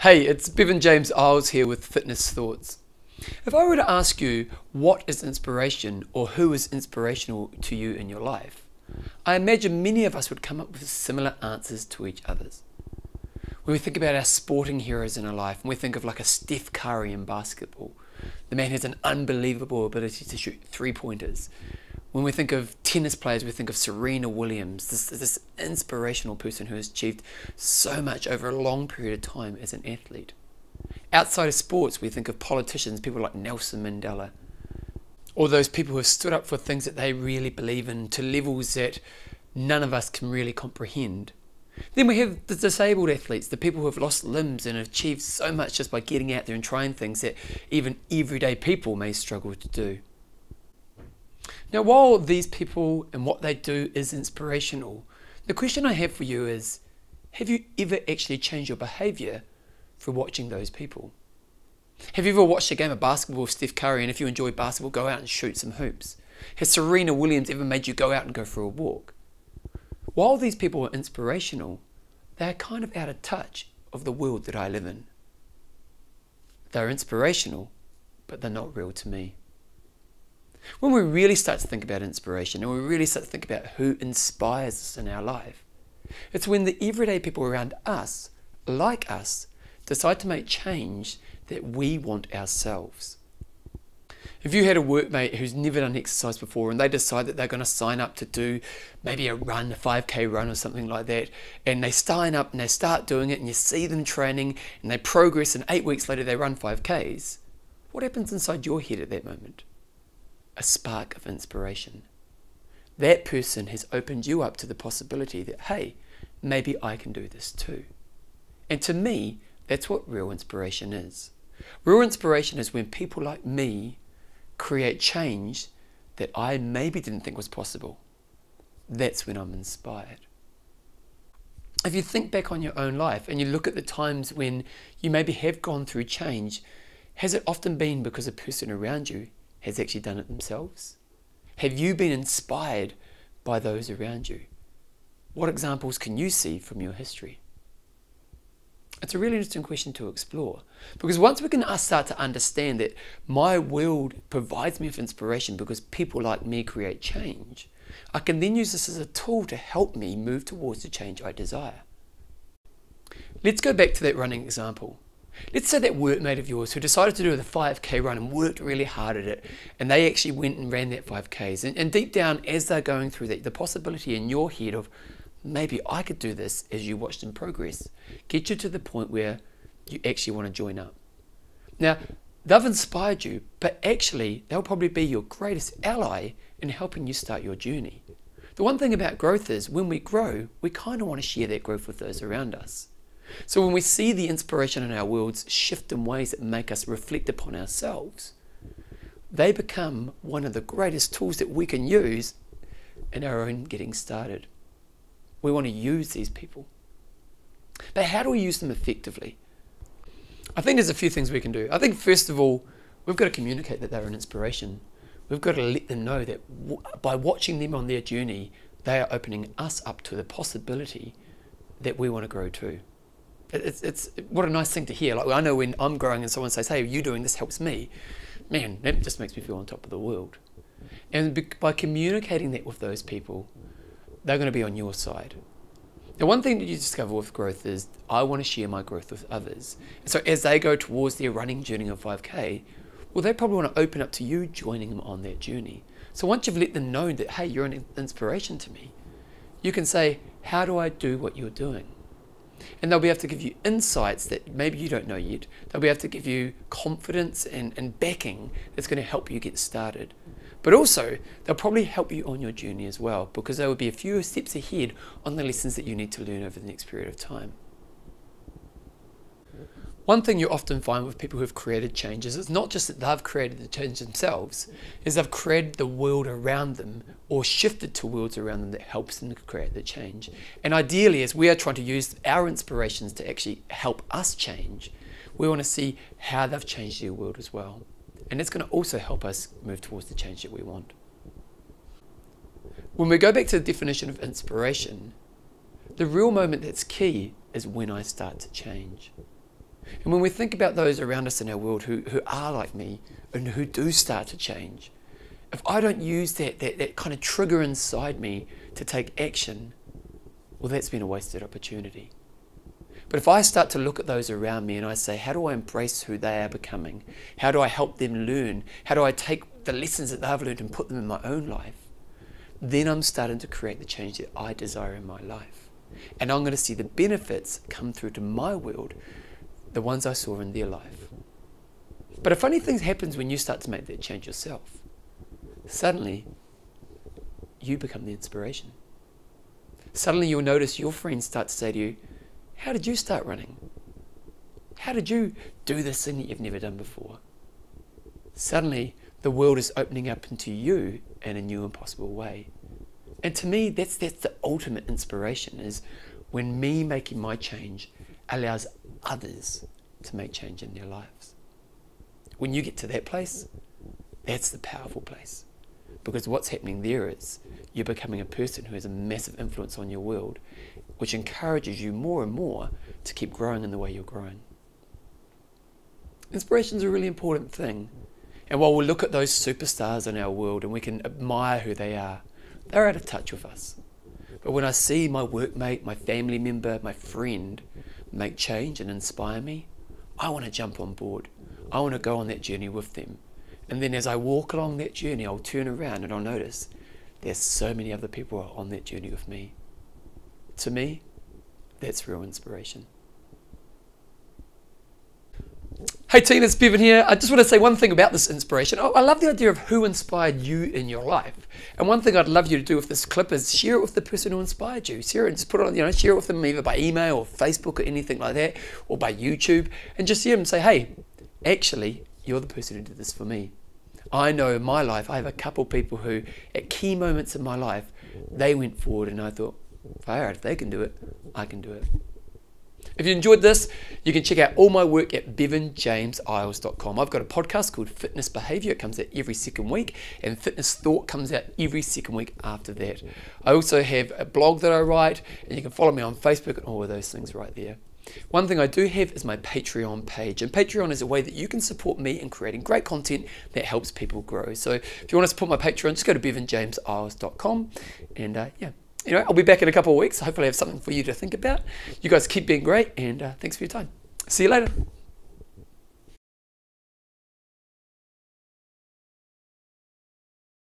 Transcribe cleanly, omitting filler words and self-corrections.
Hey, it's Bevan James Eyles here with Fitness Thoughts. If I were to ask you what is inspiration or who is inspirational to you in your life, I imagine many of us would come up with similar answers to each other's. When we think about our sporting heroes in our life, and we think of like a Steph Curry in basketball, the man has an unbelievable ability to shoot three-pointers. When we think of tennis players, we think of Serena Williams, this inspirational person who has achieved so much over a long period of time as an athlete. Outside of sports, we think of politicians, people like Nelson Mandela, or those people who have stood up for things that they really believe in to levels that none of us can really comprehend. Then we have the disabled athletes, the people who have lost limbs and have achieved so much just by getting out there and trying things that even everyday people may struggle to do. Now, while these people and what they do is inspirational, the question I have for you is, have you ever actually changed your behaviour through watching those people? Have you ever watched a game of basketball with Steph Curry, and if you enjoy basketball, go out and shoot some hoops? Has Serena Williams ever made you go out and go for a walk? While these people are inspirational, they are kind of out of touch of the world that I live in. They're inspirational, but they're not real to me. When we really start to think about inspiration and we really start to think about who inspires us in our life, it's when the everyday people around us, like us, decide to make change that we want ourselves. If you had a workmate who's never done exercise before and they decide that they're going to sign up to do maybe a 5K run or something like that, and they sign up and they start doing it and you see them training and they progress and 8 weeks later they run 5Ks, what happens inside your head at that moment? A spark of inspiration. That person has opened you up to the possibility that, hey, maybe I can do this too. And to me, that's what real inspiration is. Real inspiration is when people like me create change that I maybe didn't think was possible. That's when I'm inspired. If you think back on your own life and you look at the times when you maybe have gone through change, has it often been because a person around you has actually done it themselves? Have you been inspired by those around you? What examples can you see from your history? It's a really interesting question to explore, because once we can start to understand that my world provides me with inspiration because people like me create change, I can then use this as a tool to help me move towards the change I desire. Let's go back to that running example. Let's say that workmate of yours who decided to do the 5K run and worked really hard at it, and they actually went and ran that 5Ks. And deep down, as they're going through that, the possibility in your head of maybe I could do this as you watch them progress, get you to the point where you actually want to join up. Now, they've inspired you, but actually they'll probably be your greatest ally in helping you start your journey. The one thing about growth is when we grow, we kind of want to share that growth with those around us. So when we see the inspiration in our worlds shift in ways that make us reflect upon ourselves, they become one of the greatest tools that we can use in our own getting started. We want to use these people. But how do we use them effectively? I think there's a few things we can do. I think first of all, we've got to communicate that they're an inspiration. We've got to let them know that by watching them on their journey, they are opening us up to the possibility that we want to grow too. It's what a nice thing to hear. Like, I know when I'm growing and someone says, hey, you doing this helps me, man, that just makes me feel on top of the world. And by communicating that with those people, they're going to be on your side. Now, one thing that you discover with growth is I want to share my growth with others. So as they go towards their running journey of 5K, well, they probably want to open up to you joining them on that journey. So once you've let them know that, hey, you're an inspiration to me, you can say, how do I do what you're doing? And they'll be able to give you insights that maybe you don't know yet. They'll be able to give you confidence and backing that's going to help you get started. But also, they'll probably help you on your journey as well, because they will be a few steps ahead on the lessons that you need to learn over the next period of time. One thing you often find with people who've created changes is not just that they've created the change themselves, is they've created the world around them or shifted to worlds around them that helps them to create the change. And ideally, as we are trying to use our inspirations to actually help us change, we want to see how they've changed their world as well. And it's going to also help us move towards the change that we want. When we go back to the definition of inspiration, the real moment that's key is when I start to change. And when we think about those around us in our world who are like me and who do start to change, if I don't use that kind of trigger inside me to take action, well, that's been a wasted opportunity. But if I start to look at those around me and I say, how do I embrace who they are becoming? How do I help them learn? How do I take the lessons that they've learned and put them in my own life? Then I'm starting to create the change that I desire in my life. And I'm going to see the benefits come through to my world, the ones I saw in their life. But a funny thing happens when you start to make that change yourself. Suddenly, you become the inspiration. Suddenly you'll notice your friends start to say to you, how did you start running? How did you do this thing that you've never done before? Suddenly, the world is opening up into you in a new and possible way. And to me, that's the ultimate inspiration, is when me making my change allows others to make change in their lives. When you get to that place, that's the powerful place. Because what's happening there is you're becoming a person who has a massive influence on your world, which encourages you more and more to keep growing in the way you're growing. Inspiration is a really important thing. And while we look at those superstars in our world and we can admire who they are, they're out of touch with us. But when I see my workmate, my family member, my friend make change and inspire me, I want to jump on board. I want to go on that journey with them. And then as I walk along that journey, I'll turn around and I'll notice there's so many other people on that journey with me. To me, that's real inspiration. Hey team, it's Bevan here. I just want to say one thing about this inspiration. I love the idea of who inspired you in your life. And one thing I'd love you to do with this clip is share it with the person who inspired you. Share it and just put it on, share it with them either by email or Facebook or anything like that, or by YouTube, and just hear them say, hey, actually, you're the person who did this for me. I know in my life, I have a couple people who, at key moments in my life, they went forward and I thought, if they can do it, I can do it. If you enjoyed this, you can check out all my work at bevanjameseyles.com. I've got a podcast called Fitness Behavior. It comes out every second week, and Fitness Thought comes out every second week after that. I also have a blog that I write, and you can follow me on Facebook and all of those things right there. One thing I do have is my Patreon page, and Patreon is a way that you can support me in creating great content that helps people grow. So if you want to support my Patreon, just go to bevanjameseyles.com, and I'll be back in a couple of weeks. Hopefully I have something for you to think about. You guys keep being great, and thanks for your time. See you later.